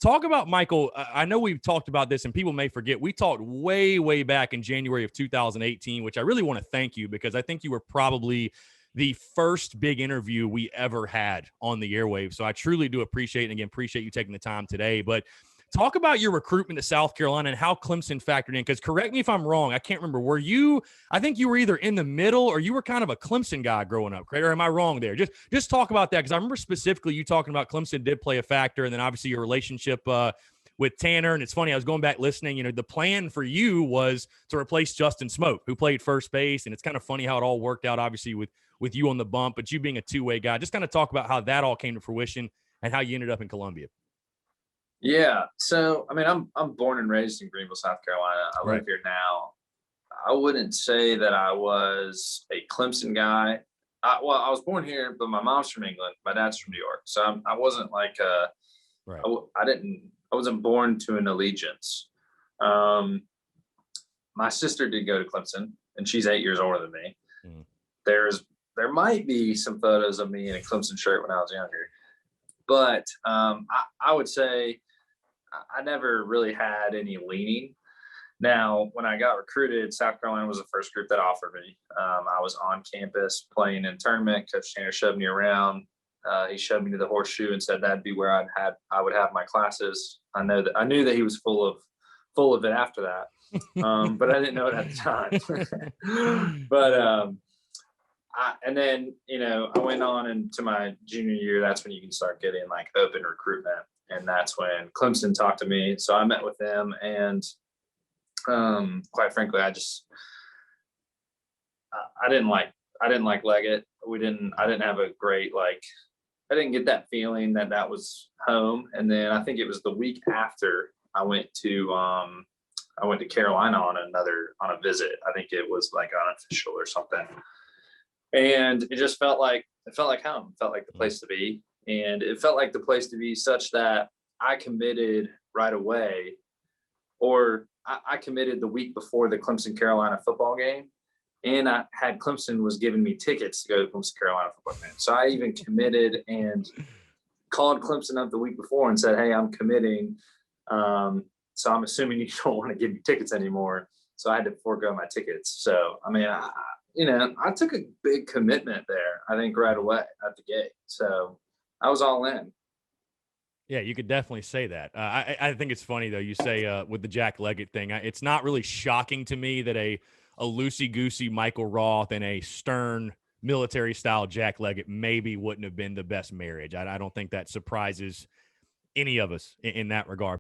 talk about Michael. I know we've talked about this and people may forget. We talked way, way back in January of 2018, which I really want to thank you because I think you were probably the first big interview we ever had on the airwaves. So I truly do appreciate it. And again, appreciate you taking the time today. But talk about your recruitment to South Carolina and how Clemson factored in. Because correct me if I'm wrong, I can't remember. I think you were either in the middle or you were kind of a Clemson guy growing up, right? Or am I wrong there? Just talk about that because I remember specifically you talking about Clemson did play a factor, and then obviously your relationship with Tanner. And it's funny, I was going back listening. The plan for you was to replace Justin Smoke, who played first base, and it's kind of funny how it all worked out, obviously with you on the bump, but you being a two-way guy. Just kind of talk about how that all came to fruition and how you ended up in Columbia. Yeah. So, I mean, I'm born and raised in Greenville, South Carolina. I live here now. I wouldn't say that I was a Clemson guy. I was born here, but my mom's from England. My dad's from New York. So I wasn't like I wasn't born to an allegiance. My sister did go to Clemson, and she's 8 years older than me. Mm. There might be some photos of me in a Clemson shirt when I was younger, but I would say I never really had any leaning. Now, when I got recruited, South Carolina was the first group that offered me. I was on campus playing in a tournament. Coach Tanner shoved me around. He shoved me to the horseshoe and said that'd be where I would have my classes. I knew that he was full of it after that, but I didn't know it at the time. But and then I went on into my junior year. That's when you can start getting like open recruitment, and that's when Clemson talked to me. So I met with them, and quite frankly, I didn't like Leggett. I didn't have a great I didn't get that feeling that was home. And then I think it was the week after I went to Carolina on a visit. I think it was like unofficial or something. And it just felt like home. It felt like the place to be. And it felt like the place to be such that I committed right away, or I committed the week before the Clemson Carolina football game. And I had Clemson was giving me tickets to go to the Clemson Carolina football game. So I even committed and called Clemson up the week before and said, hey, I'm committing. So I'm assuming you don't want to give me tickets anymore. So I had to forego my tickets. So, I mean, I took a big commitment there, I think, right away at the gate. So I was all in. Yeah, you could definitely say that. I think it's funny, though, you say with the Jack Leggett thing, it's not really shocking to me that a loosey-goosey Michael Roth and a stern military-style Jack Leggett maybe wouldn't have been the best marriage. I don't think that surprises any of us in that regard.